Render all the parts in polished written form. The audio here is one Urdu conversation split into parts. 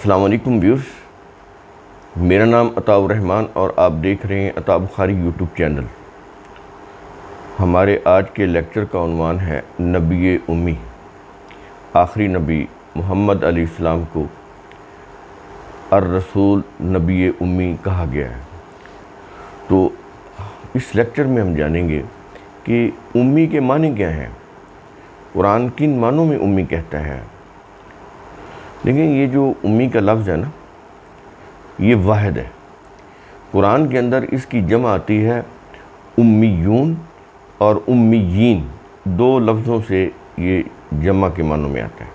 السلام علیکم ویورز، میرا نام عطاء الرحمن اور آپ دیکھ رہے ہیں عطاء بخاری یوٹیوب چینل۔ ہمارے آج کے لیکچر کا عنوان ہے نبی امی۔ آخری نبی محمد علیہ السلام کو الرسول نبی امی کہا گیا ہے۔ تو اس لیکچر میں ہم جانیں گے کہ امی کے معنی کیا ہیں، قرآن کن معنوں میں امی کہتا ہے۔ لیکن یہ جو امی کا لفظ ہے نا، یہ واحد ہے۔ قرآن کے اندر اس کی جمع آتی ہے امیون اور امیین، دو لفظوں سے یہ جمع کے معنوں میں آتا ہے۔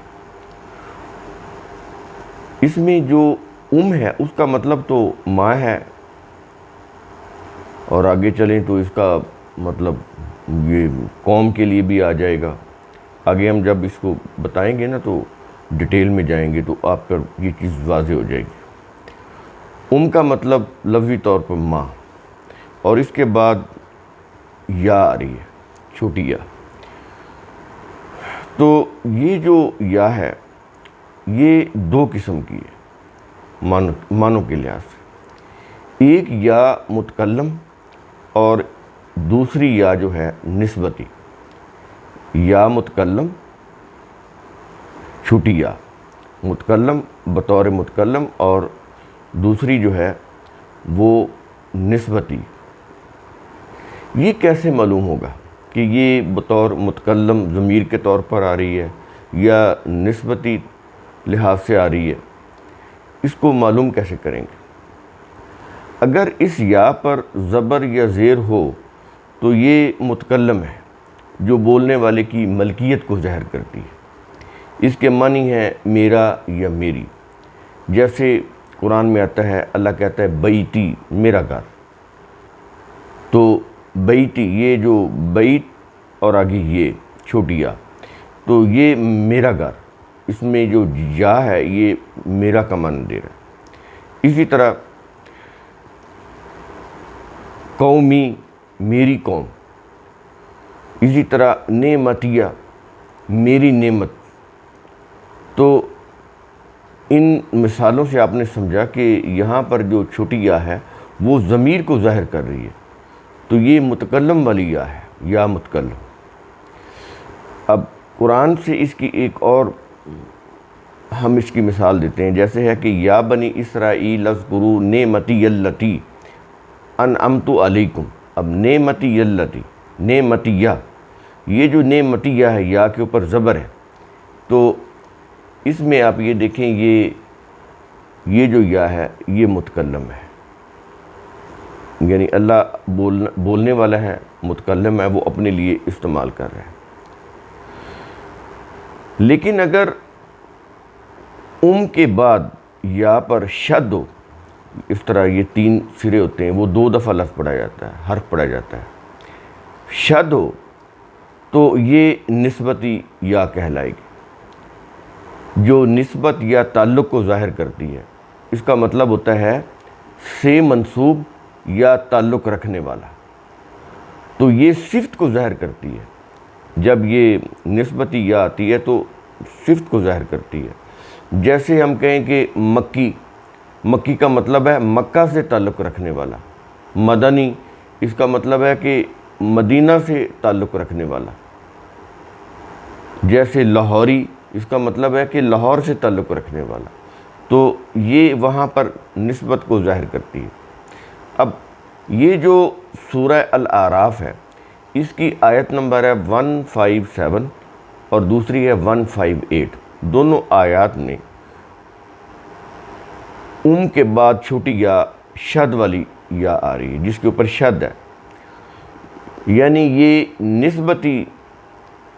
اس میں جو ہے اس کا مطلب تو ماں ہے، اور آگے چلیں تو اس کا مطلب یہ قوم کے لیے بھی آ جائے گا۔ آگے ہم جب اس کو بتائیں گے نا تو ڈیٹیل میں جائیں گے تو آپ پر یہ چیز واضح ہو جائے گی۔ کا مطلب لفظی طور پر ماں، اور اس کے بعد یا آ رہی ہے، چھوٹی یا۔ تو یہ جو یا ہے یہ دو قسم کی ہے معنوں کے لحاظ سے۔ ایک یا متکلم اور دوسری یا جو ہے نسبتی۔ یا متکلم، چھوٹی یا متکلم بطور متکلم، اور دوسری جو ہے وہ نسبتی۔ یہ کیسے معلوم ہوگا کہ یہ بطور متکلم ضمیر کے طور پر آ رہی ہے یا نسبتی لحاظ سے آ رہی ہے؟ اس کو معلوم کیسے کریں گے؟ اگر اس یا پر زبر یا زیر ہو تو یہ متکلم ہے جو بولنے والے کی ملکیت کو ظاہر کرتی ہے۔ اس کے معنی ہے میرا یا میری۔ جیسے قرآن میں آتا ہے، اللہ کہتا ہے بیتی، میرا گھر۔ تو بیتی، یہ جو بیت اور آگے یہ چھوٹی یا، تو یہ میرا گھر، اس میں جو یا ہے یہ میرا کا معنی دے رہا ہے۔ اسی طرح قومی، میری قوم۔ اسی طرح نعمتیہ، میری نعمت۔ تو ان مثالوں سے آپ نے سمجھا کہ یہاں پر جو چھوٹی یا ہے وہ ضمیر کو ظاہر کر رہی ہے، تو یہ متکلم والی یا ہے، یا متکلم۔ اب قرآن سے اس کی ایک اور ہم اس کی مثال دیتے ہیں، جیسے ہے کہ یا بنی اسرائیل اذکروا نعمتی التی انعمت علیکم۔ اب نعمتی التی، نعمتیہ، یہ جو نعمتیہ ہے یا کے اوپر زبر ہے، تو اس میں آپ یہ دیکھیں یہ جو یا ہے یہ متکلم ہے، یعنی اللہ بولنے والا ہے، متکلم ہے، وہ اپنے لیے استعمال کر رہا ہے۔ لیکن اگر کے بعد یا پر شد ہو، اس طرح یہ تین سرے ہوتے ہیں، وہ دو دفعہ لفظ پڑھا جاتا ہے، حرف پڑھا جاتا ہے، شد ہو تو یہ نسبتی یا کہلائے گی، جو نسبت یا تعلق کو ظاہر کرتی ہے۔ اس کا مطلب ہوتا ہے سے منسوب یا تعلق رکھنے والا، تو یہ صفت کو ظاہر کرتی ہے۔ جب یہ نسبتی یا آتی ہے تو صفت کو ظاہر کرتی ہے۔ جیسے ہم کہیں کہ مکی، مکی کا مطلب ہے مکہ سے تعلق رکھنے والا۔ مدنی، اس کا مطلب ہے کہ مدینہ سے تعلق رکھنے والا۔ جیسے لاہوری، اس کا مطلب ہے کہ لاہور سے تعلق رکھنے والا۔ تو یہ وہاں پر نسبت کو ظاہر کرتی ہے۔ اب یہ جو سورہ الاعراف ہے، اس کی آیت نمبر ہے 157 اور دوسری ہے 158۔ دونوں آیات میں کے بعد چھوٹی یا شد والی یا آ رہی ہے، جس کے اوپر شد ہے، یعنی یہ نسبتی،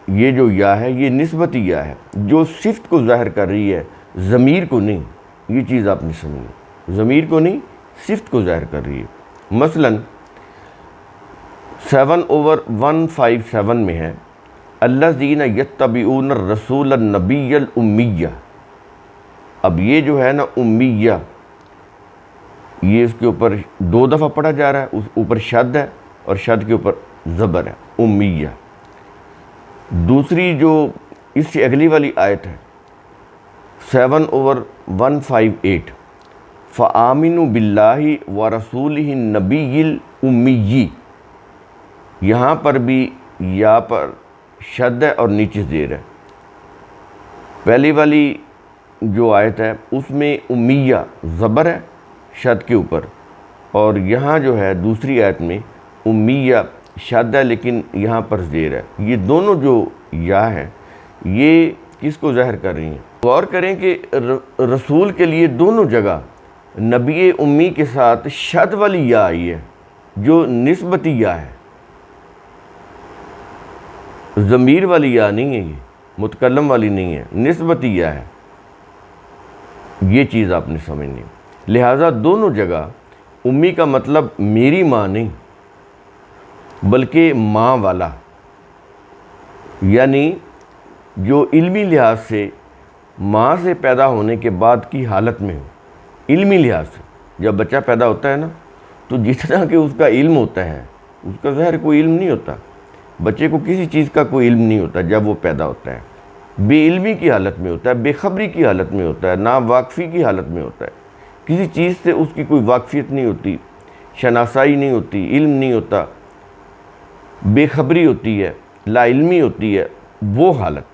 یہ جو یا ہے یہ نسبتی یا ہے جو صفت کو ظاہر کر رہی ہے، ضمیر کو نہیں۔ یہ چیز آپ نے سمجھی، ضمیر کو نہیں، صفت کو ظاہر کر رہی ہے۔ مثلاً 7/157 میں ہے الذین یتبعون الرسول النبی الامیہ۔ اب یہ جو ہے نا امیہ، یہ اس کے اوپر دو دفعہ پڑھا جا رہا ہے، اس اوپر شد ہے اور شد کے اوپر زبر ہے، امیہ۔ دوسری جو اس سے اگلی والی آیت ہے 7/158 فآمنوا باللہ ورسولہ النبی الامی، یہاں پر بھی یا پر شد ہے اور نیچے زیر ہے۔ پہلی والی جو آیت ہے اس میں امیہ زبر ہے شد کے اوپر، اور یہاں جو ہے دوسری آیت میں امیہ شد ہے لیکن یہاں پر زیر ہے۔ یہ دونوں جو یا ہیں یہ کس کو ظاہر کر رہی ہیں؟ غور کریں کہ رسول کے لیے دونوں جگہ نبی امی کے ساتھ شد والی یا آئی ہے جو نسبتی یا ہے، ضمیر والی یا نہیں ہے، یہ متکلم والی نہیں ہے، نسبتی یا ہے۔ یہ چیز آپ نے سمجھنی ہے۔ لہٰذا دونوں جگہ امی کا مطلب میری ماں نہیں بلکہ ماں والا، یعنی جو علمی لحاظ سے ماں سے پیدا ہونے کے بعد کی حالت میں ہو۔ علمی لحاظ سے جب بچہ پیدا ہوتا ہے نا تو جتنا کہ اس کا علم ہوتا ہے اس کا ظاہر کوئی علم نہیں ہوتا، بچے کو کسی چیز کا کوئی علم نہیں ہوتا جب وہ پیدا ہوتا ہے، بے علمی کی حالت میں ہوتا ہے، بے خبری کی حالت میں ہوتا ہے، ناواقفی کی حالت میں ہوتا ہے، کسی چیز سے اس کی کوئی واقفیت نہیں ہوتی، شناسائی نہیں ہوتی، علم نہیں ہوتا، بے خبری ہوتی ہے، لا علمی ہوتی ہے، وہ حالت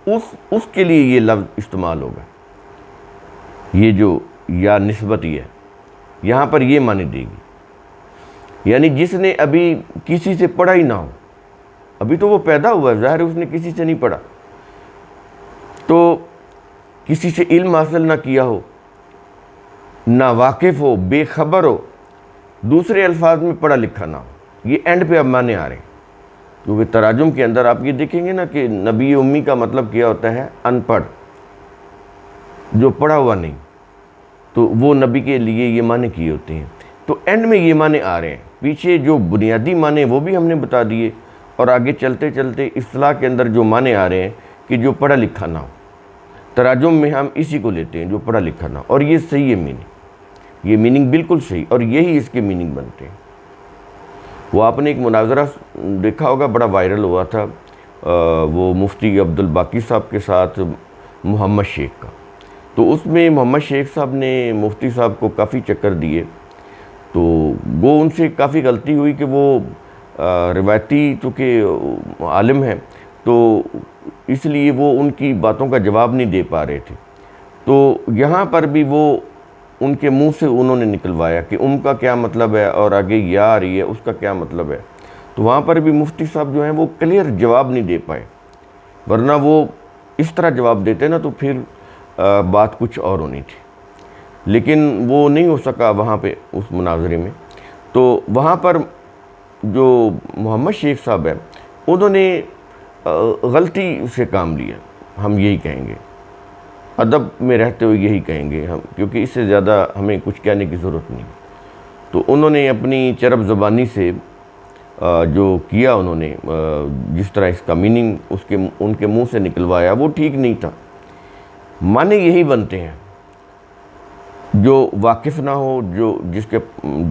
اس کے لیے یہ لفظ استعمال ہوگا۔ یہ جو یا نسبتی ہے یہاں پر یہ معنی دے گی، یعنی جس نے ابھی کسی سے پڑھا ہی نہ ہو، ابھی تو وہ پیدا ہوا ہے، ظاہر اس نے کسی سے نہیں پڑھا، تو کسی سے علم حاصل نہ کیا ہو، نہ واقف ہو، بے خبر ہو، دوسرے الفاظ میں پڑھا لکھا نہ ہو۔ یہ اینڈ پہ اب معنی آ رہے ہیں، کیونکہ تراجم کے اندر آپ یہ دیکھیں گے نا کہ نبی امی کا مطلب کیا ہوتا ہے؟ ان پڑھ، جو پڑھا ہوا نہیں، تو وہ نبی کے لیے یہ معنی کیے ہوتے ہیں۔ تو اینڈ میں یہ معنی آ رہے ہیں، پیچھے جو بنیادی معنی وہ بھی ہم نے بتا دیے، اور آگے چلتے چلتے اصطلاح کے اندر جو معنی آ رہے ہیں کہ جو پڑھا لکھا نہ ہو۔ تراجم میں ہم اسی کو لیتے ہیں، جو پڑھا لکھا نہ ہو، اور یہ صحیح ہے میننگ، یہ میننگ بالکل صحیح، اور یہی اس کے میننگ بنتے ہیں۔ وہ آپ نے ایک مناظرہ دیکھا ہوگا، بڑا وائرل ہوا تھا، وہ مفتی عبدالباقی صاحب کے ساتھ محمد شیخ کا، تو اس میں محمد شیخ صاحب نے مفتی صاحب کو کافی چکر دیے، تو وہ ان سے کافی غلطی ہوئی کہ وہ روایتی چونکہ عالم ہیں تو اس لیے وہ ان کی باتوں کا جواب نہیں دے پا رہے تھے، تو یہاں پر بھی وہ ان کے منہ سے انہوں نے نکلوایا کہ کا کیا مطلب ہے، اور آگے یا آ رہی ہے اس کا کیا مطلب ہے، تو وہاں پر بھی مفتی صاحب جو ہیں وہ کلیئر جواب نہیں دے پائے، ورنہ وہ اس طرح جواب دیتے نا تو پھر بات کچھ اور ہونی تھی، لیکن وہ نہیں ہو سکا وہاں پہ اس مناظرے میں۔ تو وہاں پر جو محمد شیخ صاحب ہیں انہوں نے غلطی سے کام لیا، ہم یہی کہیں گے، ادب میں رہتے ہوئے یہی کہیں گے ہم، کیونکہ اس سے زیادہ ہمیں کچھ کہنے کی ضرورت نہیں۔ تو انہوں نے اپنی چرب زبانی سے جو کیا، انہوں نے جس طرح اس کا میننگ ان کے منہ سے نکلوایا وہ ٹھیک نہیں تھا۔ معنی یہی بنتے ہیں، جو واقف نہ ہو،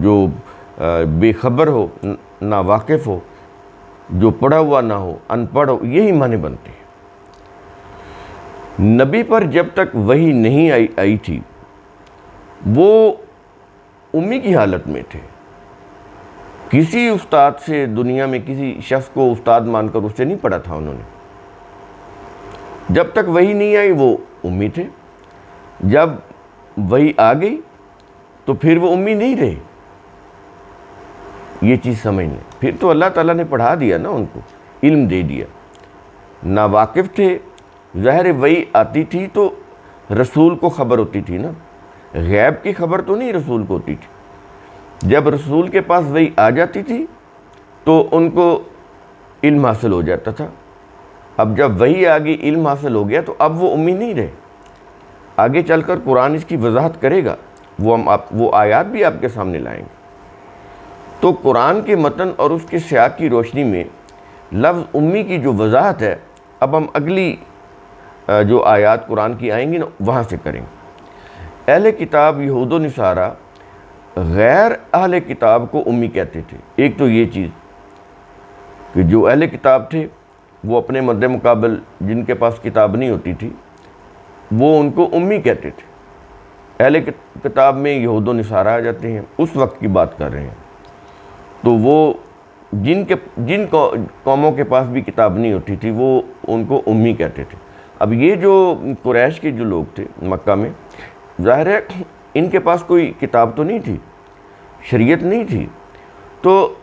جو بے خبر ہو، نہ واقف ہو، جو پڑھا ہوا نہ ہو، ان پڑھ ہو، یہی معنی بنتے ہیں۔ نبی پر جب تک وحی نہیں آئی تھی وہ امی کی حالت میں تھے، کسی استاد سے دنیا میں کسی شخص کو استاد مان کر اس سے نہیں پڑھا تھا انہوں نے۔ جب تک وحی نہیں آئی وہ امی تھے، جب وحی آ گئی تو پھر وہ امی نہیں رہے۔ یہ چیز سمجھ لیں، پھر تو اللہ تعالیٰ نے پڑھا دیا نا، ان کو علم دے دیا، نا واقف تھے، ظاہر وحی آتی تھی تو رسول کو خبر ہوتی تھی نا، غیب کی خبر تو نہیں رسول کو ہوتی تھی۔ جب رسول کے پاس وحی آ جاتی تھی تو ان کو علم حاصل ہو جاتا تھا۔ اب جب وحی آگے علم حاصل ہو گیا تو اب وہ امی نہیں رہے۔ آگے چل کر قرآن اس کی وضاحت کرے گا، وہ آیات بھی آپ کے سامنے لائیں گے۔ تو قرآن کے متن اور اس کے سیاق کی روشنی میں لفظ امی کی جو وضاحت ہے اب ہم اگلی جو آیات قرآن کی آئیں گی نا وہاں سے کریں گے۔ اہل کتاب یہود و نصارہ غیر اہل کتاب کو امی کہتے تھے۔ ایک تو یہ چیز کہ جو اہل کتاب تھے وہ اپنے مد مقابل جن کے پاس کتاب نہیں ہوتی تھی وہ ان کو امی کہتے تھے۔ اہل کتاب میں یہود و نصارہ آ جاتے ہیں، اس وقت کی بات کر رہے ہیں، تو وہ جن قوموں کے پاس بھی کتاب نہیں ہوتی تھی وہ ان کو امی کہتے تھے۔ اب یہ جو قریش کے جو لوگ تھے مکہ میں، ظاہر ہے ان کے پاس کوئی کتاب تو نہیں تھی، شریعت نہیں تھی، تو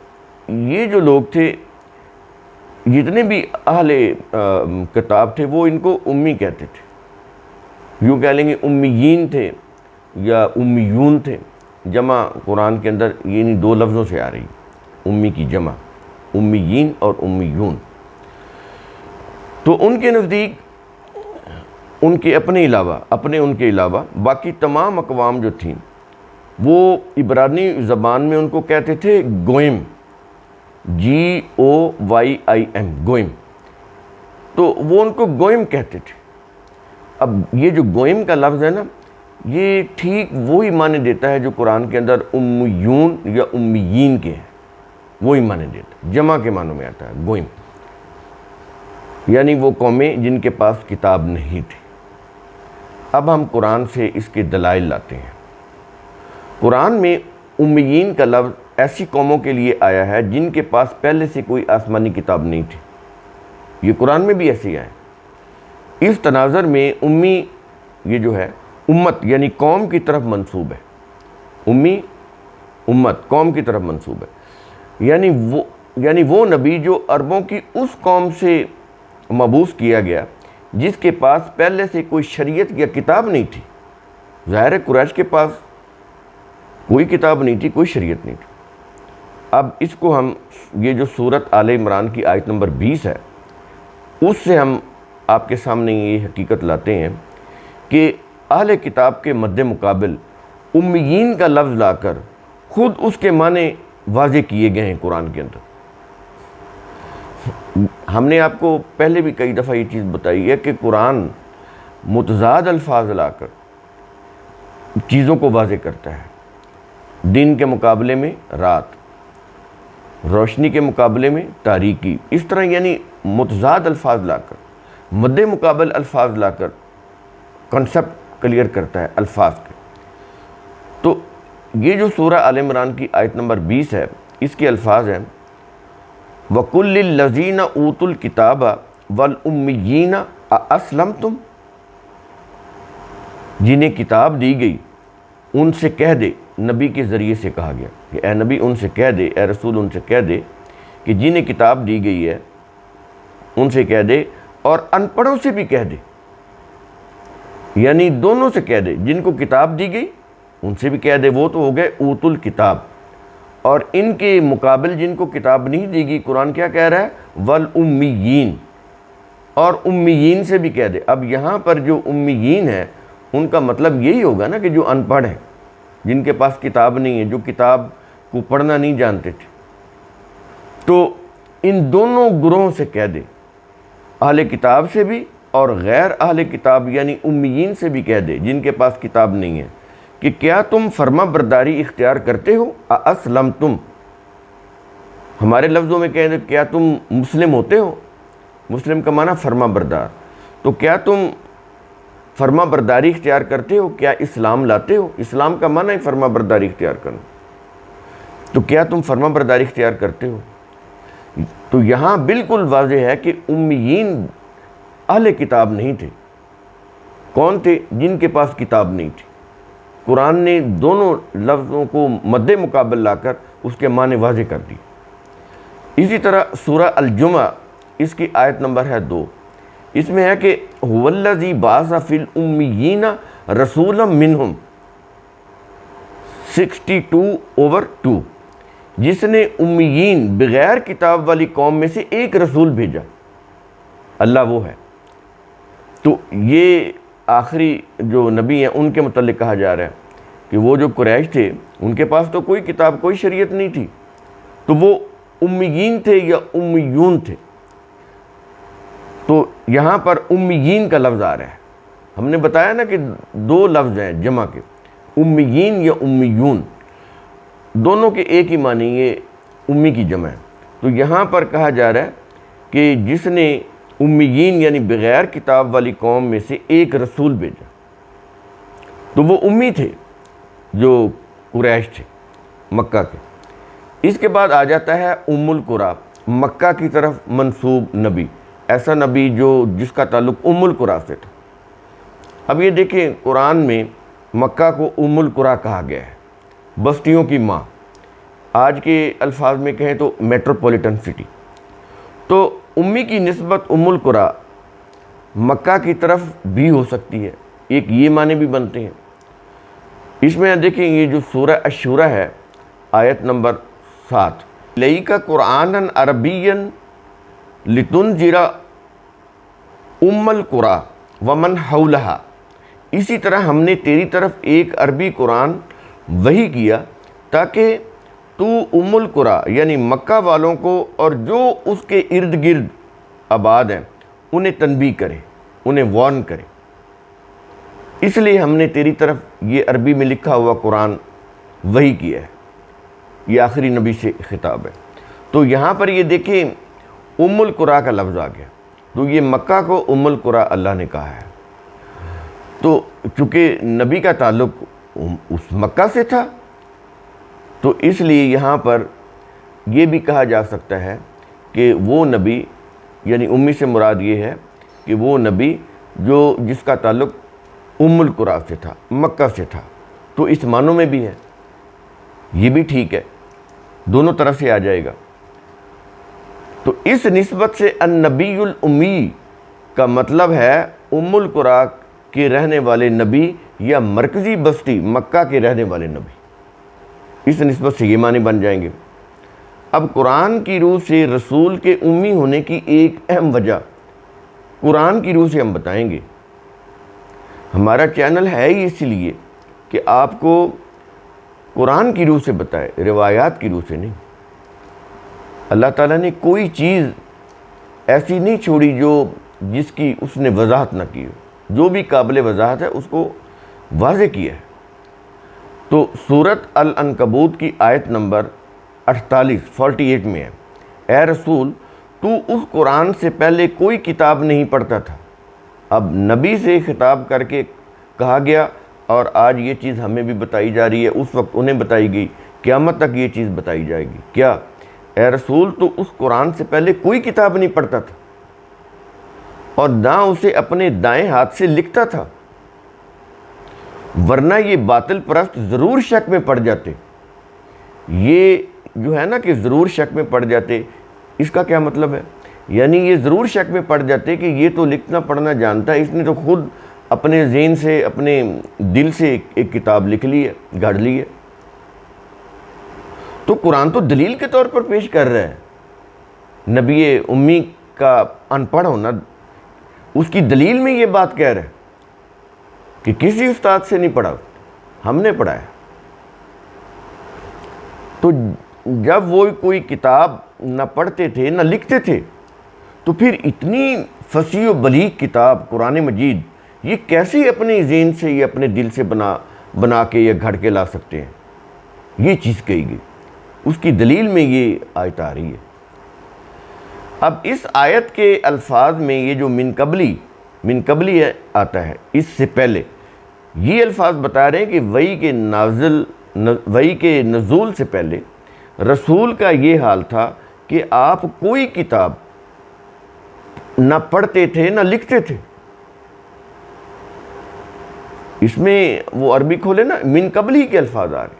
یہ جو لوگ تھے، جتنے بھی اہل کتاب تھے، وہ ان کو امی کہتے تھے۔ یوں کہہ لیں گے امیین تھے یا امیون تھے، جمع قرآن کے اندر یہ دو لفظوں سے آ رہی، امی کی جمع، امیین اور امیون۔ تو ان کے نزدیک ان کے علاوہ باقی تمام اقوام جو تھیں وہ عبرانی زبان میں ان کو کہتے تھے گوئم، GOYIM، گوئم، تو وہ ان کو گوئم کہتے تھے۔ اب یہ جو گوئم کا لفظ ہے نا، یہ ٹھیک وہی معنی دیتا ہے جو قرآن کے اندر امیون یا امیین کے ہیں، وہی معنی دیتا ہے، جمع کے معنوں میں آتا ہے گوئم، یعنی وہ قومیں جن کے پاس کتاب نہیں تھی۔ اب ہم قرآن سے اس کے دلائل لاتے ہیں۔ قرآن میں امیین کا لفظ ایسی قوموں کے لیے آیا ہے جن کے پاس پہلے سے کوئی آسمانی کتاب نہیں تھی، یہ قرآن میں بھی ایسے ہی ہے۔ اس تناظر میں امی یہ جو ہے امت یعنی قوم کی طرف منسوب ہے، امی امت قوم کی طرف منسوب ہے، یعنی وہ نبی جو عربوں کی اس قوم سے مبعوث کیا گیا جس کے پاس پہلے سے کوئی شریعت یا کتاب نہیں تھی۔ ظاہر ہے قریش کے پاس کوئی کتاب نہیں تھی، کوئی شریعت نہیں تھی۔ اب اس کو ہم یہ جو سورۃ آل عمران کی آیت نمبر 20 ہے، اس سے ہم آپ کے سامنے یہ حقیقت لاتے ہیں کہ اہل کتاب کے مد مقابل امیین کا لفظ لا کر خود اس کے معنی واضح کیے گئے ہیں قرآن کے اندر۔ ہم نے آپ کو پہلے بھی کئی دفعہ یہ چیز بتائی ہے کہ قرآن متضاد الفاظ لا کر چیزوں کو واضح کرتا ہے۔ دن کے مقابلے میں رات، روشنی کے مقابلے میں تاریکی، اس طرح یعنی متضاد الفاظ لا کر، مد مقابل الفاظ لا کر کنسپٹ کلیئر کرتا ہے الفاظ کے۔ تو یہ جو سورہ آل عمران کی آیت نمبر 20 ہے، اس کے الفاظ ہیں وَقُلْ لِلَّذِينَ أُوتُوا الْكِتَابَ وَالْأُمِّيِّينَ أَأَسْلَمْتُمْ، جنہیں کتاب دی گئی ان سے کہہ دے، نبی کے ذریعے سے کہا گیا کہ اے نبی ان سے کہہ دے، اے رسول ان سے کہہ دے کہ جنہیں کتاب دی گئی ہے ان سے کہہ دے، اور ان پڑھوں سے بھی کہہ دے، یعنی دونوں سے کہہ دے، جن کو کتاب دی گئی ان سے بھی کہہ دے، وہ تو ہو گئے اوت الکتاب، اور ان کے مقابل جن کو کتاب نہیں دی گئی قرآن کیا کہہ رہا ہے والامیین، اور امیین سے بھی کہہ دے۔ اب یہاں پر جو امیین ہے ان کا مطلب یہی ہوگا نا کہ جو ان پڑھ ہیں، جن کے پاس کتاب نہیں ہے، جو کتاب کو پڑھنا نہیں جانتے تھے، تو ان دونوں گروہوں سے کہہ دے، اہل کتاب سے بھی اور غیر اہل کتاب یعنی امیین سے بھی کہہ دے جن کے پاس کتاب نہیں ہے، کہ کیا تم فرما برداری اختیار کرتے ہو؟ اسلمتم، ہمارے لفظوں میں کہہ دے کیا تم مسلم ہوتے ہو؟ مسلم کا معنی فرما بردار، تو کیا تم فرما برداری اختیار کرتے ہو؟ کیا اسلام لاتے ہو؟ اسلام کا معنی ہے فرما برداری اختیار کرنا، تو کیا تم فرما برداری اختیار کرتے ہو؟ تو یہاں بالکل واضح ہے کہ امیین اہل کتاب نہیں تھے۔ کون تھے؟ جن کے پاس کتاب نہیں تھی۔ قرآن نے دونوں لفظوں کو مد مقابل لا کر اس کے معنی واضح کر دی۔ اسی طرح سورہ الجمعہ اس کی آیت نمبر ہے 2، اس میں ہے کہ هُوَ الَّذِي بَعَثَ فِي الْأُمِّيِّينَ رَسُولًا مِّنْهُمْ 62/2، جس نے امیین بغیر کتاب والی قوم میں سے ایک رسول بھیجا، اللہ وہ ہے۔ تو یہ آخری جو نبی ہیں ان کے متعلق کہا جا رہا ہے کہ وہ جو قریش تھے ان کے پاس تو کوئی کتاب کوئی شریعت نہیں تھی، تو وہ امیین تھے یا امیون تھے۔ تو یہاں پر امیین کا لفظ آ رہا ہے، ہم نے بتایا نا کہ دو لفظ ہیں جمع کے، امیین یا امیون، دونوں کے ایک ہی معنی، یہ امی کی جمع ہے۔ تو یہاں پر کہا جا رہا ہے کہ جس نے امیین یعنی بغیر کتاب والی قوم میں سے ایک رسول بھیجا۔ تو وہ امی تھے جو قریش تھے مکہ کے۔ اس کے بعد آ جاتا ہے ام القریٰ، مکہ کی طرف منسوب نبی، ایسا نبی جس کا تعلق ام القریٰ سے تھا۔ اب یہ دیکھیں قرآن میں مکہ کو ام القریٰ کہا گیا ہے، بستیوں کی ماں، آج کے الفاظ میں کہیں تو میٹروپولیٹن سٹی۔ تو امی کی نسبت ام القریٰ مکہ کی طرف بھی ہو سکتی ہے، ایک یہ معنی بھی بنتے ہیں۔ اس میں دیکھیں یہ جو سورہ الشورى ہے آیت نمبر 7، لَيْكَ قُرْآنًا عَرَبِيًّا لِتُنذِرَ أُمَّ الْقُرَىٰ وَمَنْ حَوْلَهَا، اسی طرح ہم نے تیری طرف ایک عربی قرآن وحی کیا تاکہ تو ام القریٰ یعنی مکہ والوں کو اور جو اس کے ارد گرد آباد ہیں انہیں تنبیہ کرے، انہیں وارن کرے۔ اس لیے ہم نے تیری طرف یہ عربی میں لکھا ہوا قرآن وحی کیا ہے۔ یہ آخری نبی سے خطاب ہے۔ تو یہاں پر یہ دیکھیں ام القریٰ کا لفظ آ گیا، تو یہ مکہ کو ام القریٰ اللہ نے کہا ہے۔ تو چونکہ نبی کا تعلق اس مکہ سے تھا، تو اس لیے یہاں پر یہ بھی کہا جا سکتا ہے کہ وہ نبی یعنی امی سے مراد یہ ہے کہ وہ نبی جس کا تعلق ام القریٰ سے تھا، مکہ سے تھا۔ تو اس معنوں میں بھی ہے، یہ بھی ٹھیک ہے، دونوں طرف سے آ جائے گا۔ تو اس نسبت سے النبی الامی کا مطلب ہے ام القریٰ کے رہنے والے نبی یا مرکزی بستی مکہ کے رہنے والے نبی، اس نسبت سے یہ معنی بن جائیں گے۔ اب قرآن کی روح سے رسول کے امی ہونے کی ایک اہم وجہ قرآن کی روح سے ہم بتائیں گے۔ ہمارا چینل ہے ہی اس لیے کہ آپ کو قرآن کی روح سے بتائے، روایات کی روح سے نہیں۔ اللہ تعالیٰ نے کوئی چیز ایسی نہیں چھوڑی جس کی اس نے وضاحت نہ کی ہو، جو بھی قابل وضاحت ہے اس کو واضح کیا ہے۔ تو سورۃ العنکبوت کی آیت نمبر 48 میں ہے، اے رسول تو اس قرآن سے پہلے کوئی کتاب نہیں پڑھتا تھا۔ اب نبی سے خطاب کر کے کہا گیا، اور آج یہ چیز ہمیں بھی بتائی جا رہی ہے، اس وقت انہیں بتائی گئی، قیامت تک یہ چیز بتائی جائے گی۔ کیا؟ اے رسول تو اس قرآن سے پہلے کوئی کتاب نہیں پڑھتا تھا اور نہ اسے اپنے دائیں ہاتھ سے لکھتا تھا، ورنہ یہ باطل پرست ضرور شک میں پڑ جاتے۔ یہ جو ہے نا کہ ضرور شک میں پڑ جاتے، اس کا کیا مطلب ہے؟ یعنی یہ ضرور شک میں پڑ جاتے کہ یہ تو لکھنا پڑھنا جانتا ہے، اس نے تو خود اپنے ذہن سے اپنے دل سے ایک کتاب لکھ لی ہے، گھڑ لی ہے۔ تو قرآن تو دلیل کے طور پر پیش کر رہا ہے، نبی امی کا ان پڑھ ہونا اس کی دلیل میں یہ بات کہہ رہا ہے کہ کسی استاد سے نہیں پڑھا، ہم نے پڑھایا۔ تو جب وہ کوئی کتاب نہ پڑھتے تھے نہ لکھتے تھے، تو پھر اتنی فصیح و بلیغ کتاب قرآن مجید یہ کیسے اپنے ذہن سے یا اپنے دل سے بنا کے یا گھڑ کے لا سکتے ہیں؟ یہ چیز کہی گئی، اس کی دلیل میں یہ آیت آ رہی ہے۔ اب اس آیت کے الفاظ میں یہ جو من قبلی آتا ہے، اس سے پہلے یہ الفاظ بتا رہے ہیں کہ وحی کے نزول سے پہلے رسول کا یہ حال تھا کہ آپ کوئی کتاب نہ پڑھتے تھے نہ لکھتے تھے۔ اس میں وہ عربی کھولے نا، من قبلی کے الفاظ آ رہے،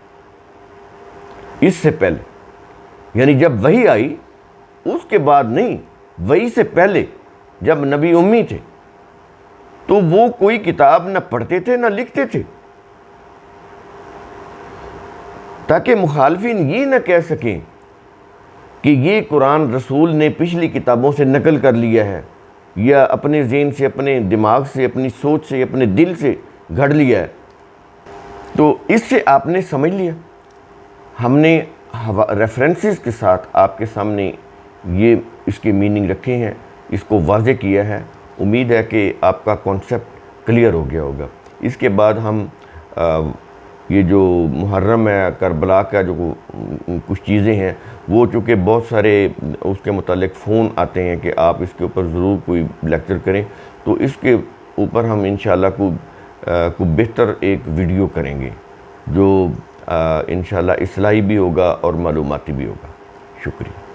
اس سے پہلے، یعنی جب وحی آئی اس کے بعد نہیں، وحی سے پہلے جب نبی امی تھے تو وہ کوئی کتاب نہ پڑھتے تھے نہ لکھتے تھے، تاکہ مخالفین یہ نہ کہہ سکیں کہ یہ قرآن رسول نے پچھلی کتابوں سے نقل کر لیا ہے، یا اپنے ذہن سے، اپنے دماغ سے، اپنی سوچ سے، اپنے دل سے گھڑ لیا ہے۔ تو اس سے آپ نے سمجھ لیا، ہم نے ریفرنسز کے ساتھ آپ کے سامنے یہ اس کے میننگ رکھے ہیں، اس کو واضح کیا ہے۔ امید ہے کہ آپ کا کانسیپٹ کلیئر ہو گیا ہوگا۔ اس کے بعد ہم یہ جو محرم ہے، کربلا کا جو کچھ چیزیں ہیں، وہ چونکہ بہت سارے اس کے متعلق فون آتے ہیں کہ آپ اس کے اوپر ضرور کوئی لیکچر کریں، تو اس کے اوپر ہم انشاءاللہ کو بہتر ایک ویڈیو کریں گے جو انشاءاللہ اصلاحی بھی ہوگا اور معلوماتی بھی ہوگا۔ شکریہ۔